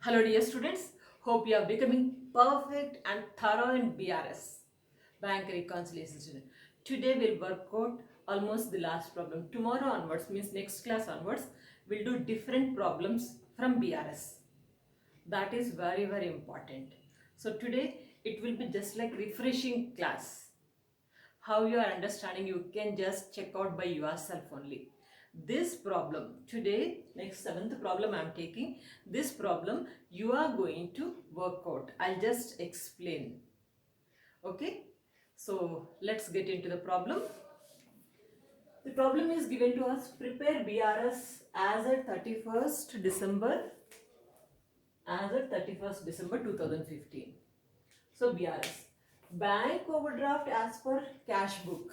Hello dear students, hope you are becoming perfect and thorough in BRS, Bank Reconciliation. Today we'll work out almost the last problem. Tomorrow onwards, means next class onwards, we'll do different problems from BRS. That is very important. So today it will be just like refreshing class. How you are understanding, you can just check out by yourself only. This problem today, next seventh problem I am taking, this problem you are going to work out. I'll just explain. Okay, so let's get into the problem. The problem is given to us: prepare BRS as at 31st December, 2015. So BRS, bank overdraft as per cash book.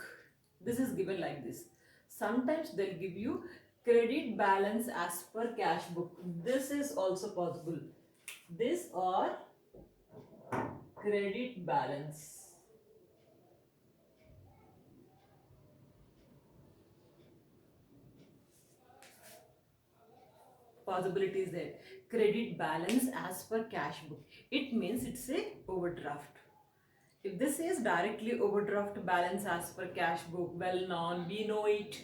This is given like this. Sometimes they'll give you credit balance as per cash book. This is also possible. This or credit balance. Possibility is there. Credit balance as per cash book. It means it's a overdraft. If this is directly overdraft balance as per cash book, well known, we know it,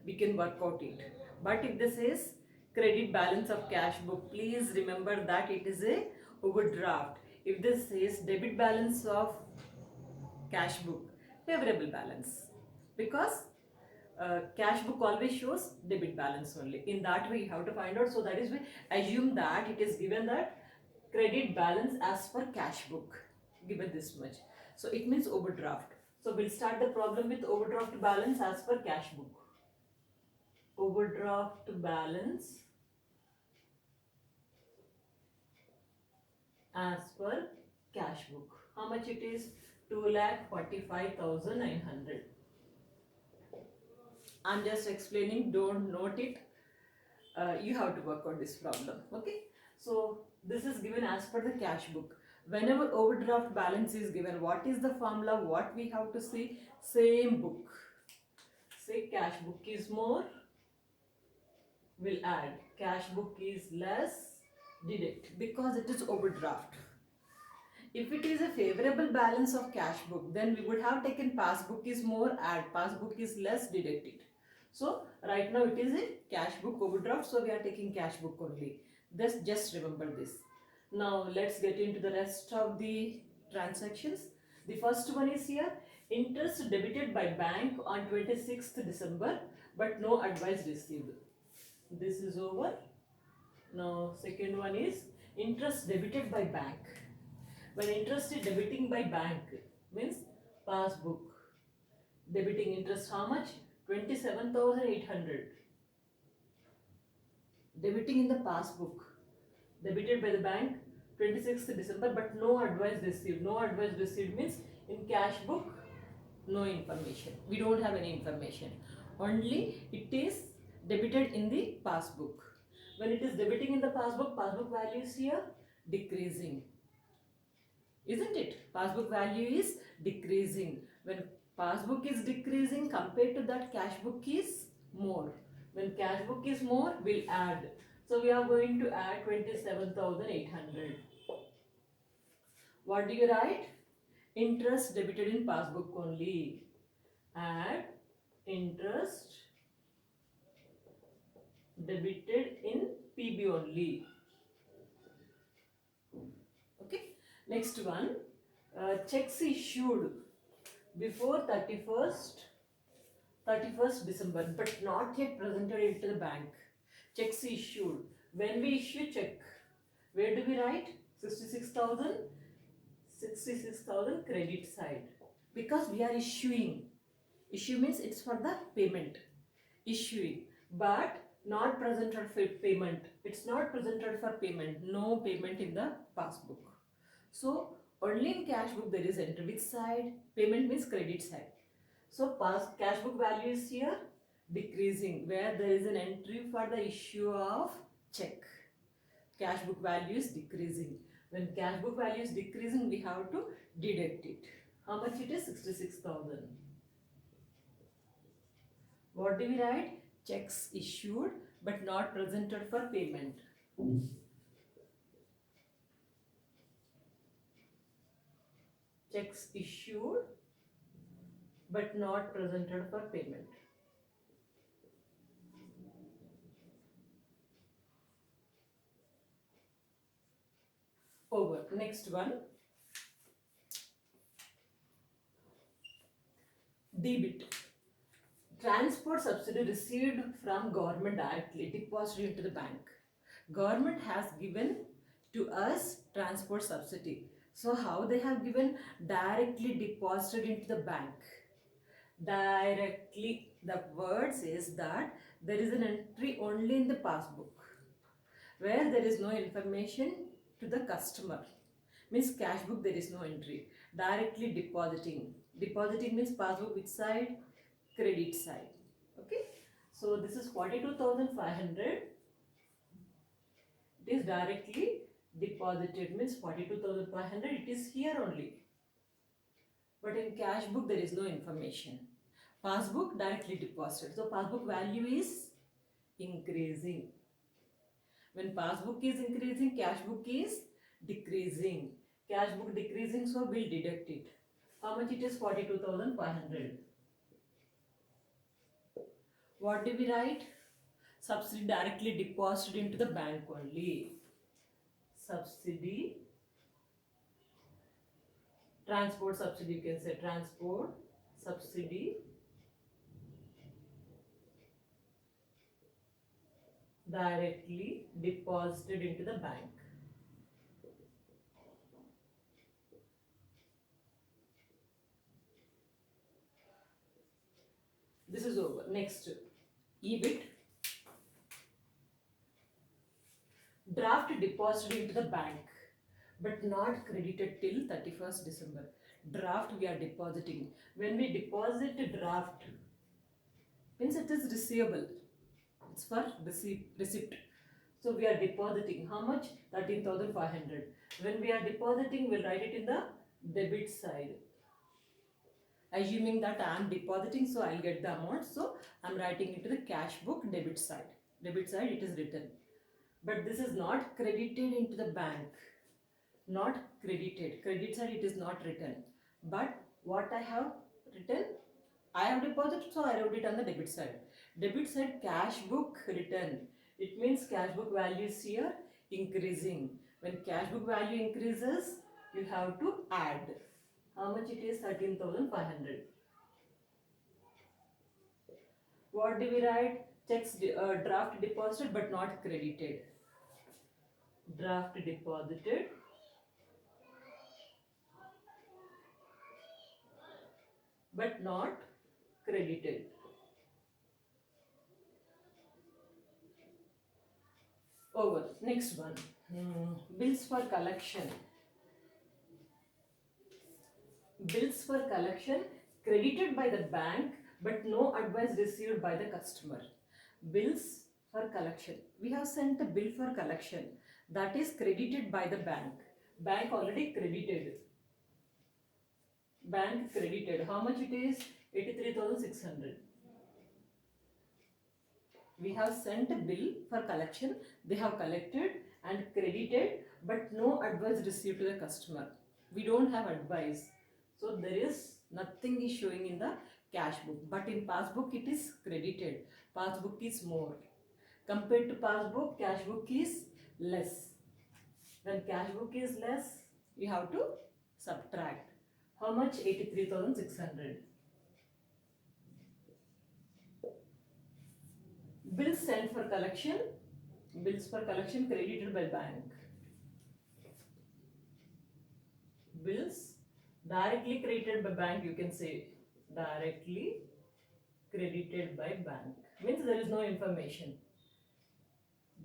we can work out it. But if this is credit balance of cash book, please remember that it is a overdraft. If this is debit balance of cash book, favorable balance, because cash book always shows debit balance only. In that way you have to find out. So that is why assume that it is given that credit balance as per cash book, given this much. So it means overdraft. So we'll start the problem with overdraft balance as per cash book. Overdraft balance as per cash book. How much it is? 2,45,900. I'm just explaining, don't note it. You have to work on this problem. Okay, so this is given as per the cash book. Whenever overdraft balance is given, what is the formula? What we have to see? Same book. Say cash book is more, will add. Cash book is less, deduct, because it is overdraft. If it is a favorable balance of cash book, then we would have taken passbook is more, add. Passbook is less, deduct it. So right now it is a cash book overdraft, so we are taking cash book only. Just remember this. Now let's get into the rest of the transactions. The first one is here: interest debited by bank on 26th December, but no advice received. This is over. Now second one is interest debited by bank. When interest is debiting by bank, means passbook. Debiting interest how much? 27,800. Debiting in the passbook. Debited by the bank 26th December, but no advice received. No advice received means in cash book, no information. We don't have any information. Only it is debited in the passbook. When it is debiting in the passbook, passbook value is here decreasing. Isn't it? Passbook value is decreasing. When passbook is decreasing, compared to that, cash book is more. When cash book is more, we'll add. So we are going to add 27,800. What do you write? Interest debited in passbook only. Add interest debited in PB only. Okay. Next one. Checks issued before 31st December, but not yet presented into the bank. Checks issued. When we issue check, where do we write? 66,000 credit side, because we are issuing. Issue means it's for the payment. Issuing, but not presented for payment. It's not presented for payment. No payment in the passbook. So only in cash book there is entry. Which side? Payment means credit side. So cash book value is here decreasing, where there is an entry for the issue of check. Cash book value is decreasing. When cash book value is decreasing, we have to deduct it. How much it is? 66,000. What do we write? Checks issued but not presented for payment. checks issued but not presented for payment. Over. Next one, debit. Transport subsidy received from government directly, deposited into the bank. Government has given to us transport subsidy. So how they have given? Directly deposited into the bank. Directly, the word says that there is an entry only in the passbook where there is no information to the customer. Means cash book there is no entry. Directly depositing. Depositing means passbook which side? Credit side. Okay. So this is 42,500. It is directly deposited means 42,500. It is here only. But in cash book there is no information. Passbook directly deposited. So passbook value is increasing. When passbook is increasing, cash book is decreasing. Cash book decreasing, so we'll deduct it. How much it is? 42,500. What do we write? Subsidy directly deposited into the bank only. Subsidy. Transport subsidy, you can say transport subsidy directly deposited into the bank. This is over. Next, EBIT. Draft deposited into the bank but not credited till 31st December. Draft we are depositing. When we deposit a draft, means it is receivable. It's for receipt. So we are depositing. How much? 13,500. When we are depositing, we'll write it in the debit side. Assuming that I am depositing, so I'll get the amount. So I'm writing into the cash book debit side. Debit side it is written. But this is not credited into the bank. Not credited. Credit side it is not written. But what I have written? I have deposited, so I wrote it on the debit side. Debit side cash book written. It means cash book value is here increasing. When cash book value increases, you have to add. How much it is? 13,500. What do we write? Checks draft deposited but not credited. Draft deposited but not credited. Over. Next one. Bills for collection. Bills for collection credited by the bank but no advice received by the customer. Bills for collection. We have sent a bill for collection that is credited by the bank. Bank already credited. Bank credited. How much it is? 83,600. We have sent a bill for collection. They have collected and credited but no advice received to the customer. We don't have advice. So there is nothing is showing in the cash book. But in passbook it is credited. Passbook is more. Compared to passbook, cash book is less. When cash book is less, you have to subtract. How much? 83,600. Bills sent for collection. Bills for collection credited by bank. Bills directly credited by bank, you can say directly credited by bank. Means there is no information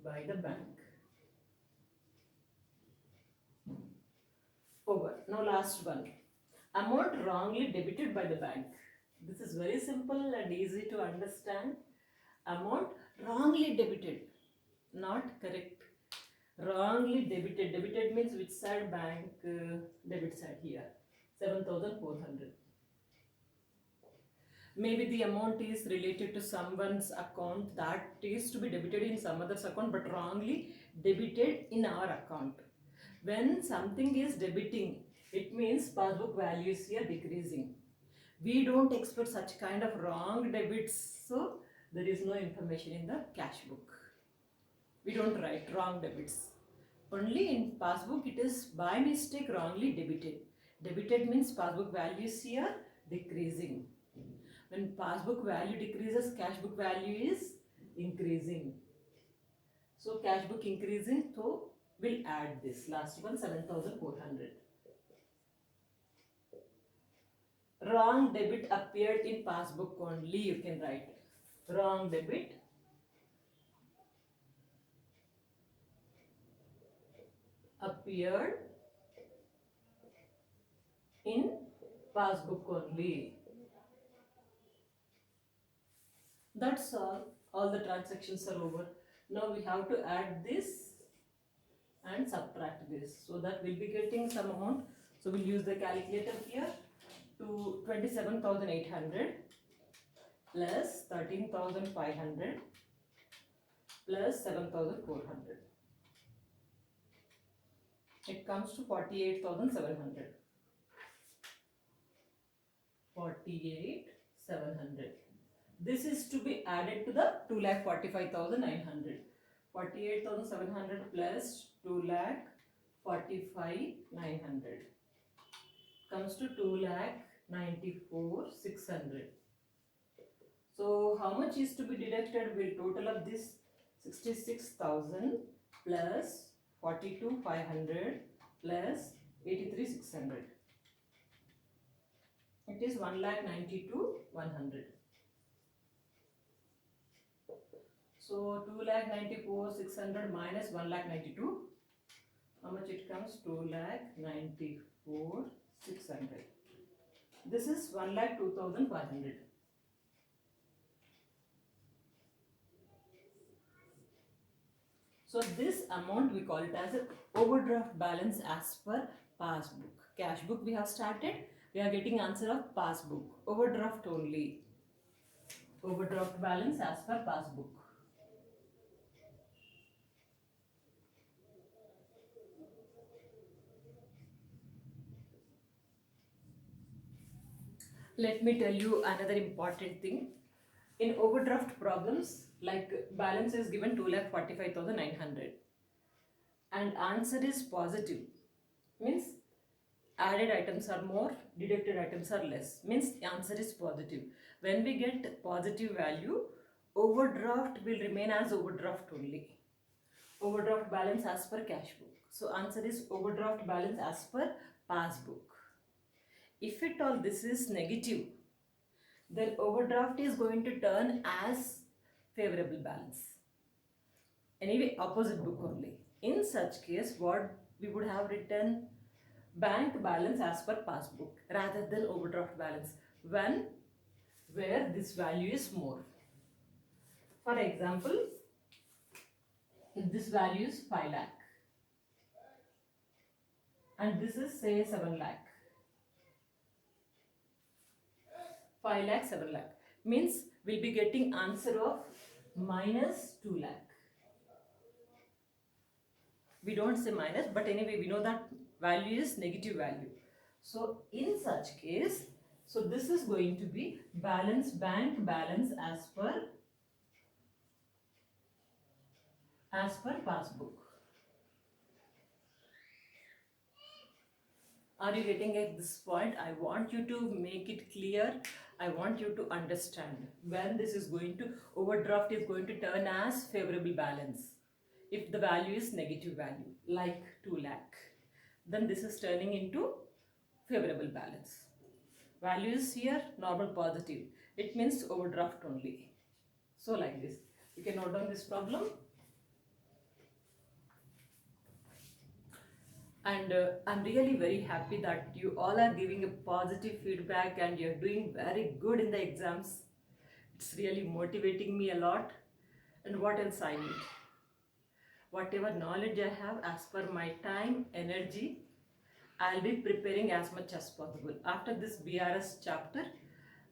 by the bank. Over. Now last one. Amount wrongly debited by the bank. This is very simple and easy to understand. Amount wrongly debited. Not correct. Wrongly debited. Debited means which side? Bank debit side here. 7,400. Maybe the amount is related to someone's account that is to be debited in some other's account but wrongly debited in our account. When something is debiting It means passbook value is here decreasing. We don't expect such kind of wrong debits, so there is no information in the cash book. We don't write wrong debits. Only in passbook it is by mistake wrongly debited. Debited means passbook value is here decreasing. When passbook value decreases, cash book value is increasing. So cash book increasing, so we'll add this last one 7,400. Wrong debit appeared in passbook only, you can write. Wrong debit appeared in passbook only. That's all. All the transactions are over. Now we have to add this and subtract this. So that we'll be getting some amount. So we'll use the calculator here. To 27,800 plus 13,500 plus 7,400. It comes to 48,700. 48,700. This is to be added to the 2,45,900. 48,700 plus 2,45,900 comes to 2,94,600. So how much is to be deducted? We'll total up this 66,000 plus 42,500 plus 83,600. It is 1,92,100. So 2,94,600 minus 1,92,000. How much it comes? 2,94,600. This is 1,02,500. So this amount we call it as a overdraft balance as per passbook. Cash book we have started. We are getting answer of passbook. Overdraft only. Overdraft balance as per passbook. Let me tell you another important thing. In overdraft problems, like balance is given 2,45,900 and answer is positive, means added items are more, deducted items are less, means answer is positive. When we get positive value, overdraft will remain as overdraft only. Overdraft balance as per cash book. So answer is overdraft balance as per passbook. If at all this is negative, then overdraft is going to turn as favorable balance. Anyway, opposite book only. In such case, what we would have written bank balance as per passbook rather than overdraft balance when where this value is more. For example, if this value is 5 lakh and this is say 7 lakh. 5 lakh, 7 lakh means we'll be getting answer of minus 2 lakh. We don't say minus, but anyway we know that value is negative value. So in such case, so this is going to be balance, bank balance as per passbook. Are you getting at this point? I want you to make it clear. I want you to understand when this is going to, overdraft is going to turn as favorable balance. If the value is negative value, like 2 lakh, then this is turning into favorable balance. Value is here, normal positive. It means overdraft only. So like this. You can note down this problem. And I'm really very happy that you all are giving a positive feedback and you're doing very good in the exams. It's really motivating me a lot. And what else I need? Whatever knowledge I have as per my time, energy, I'll be preparing as much as possible. After this BRS chapter,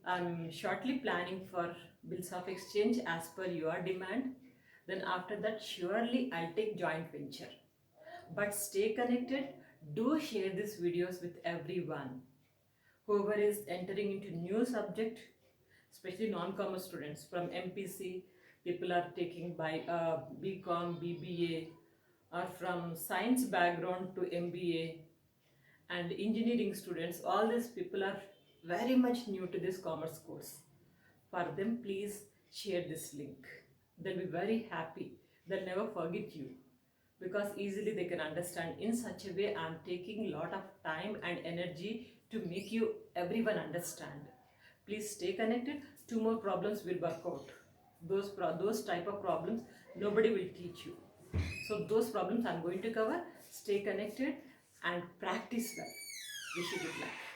I'm shortly planning for bills of exchange as per your demand. Then after that, surely I'll take joint venture. But stay connected. Do share these videos with everyone. Whoever is entering into new subject, especially non-commerce students from MPC, people are taking by BCom, BBA, or from science background to MBA, and engineering students, all these people are very much new to this commerce course. For them, please share this link. They'll be very happy. They'll never forget you because easily they can understand. In such a way, I'm taking a lot of time and energy to make you everyone understand. Please stay connected. Two more problems will work out. Those type of problems nobody will teach you. So those problems I'm going to cover. Stay connected and practice well. Wish you good luck.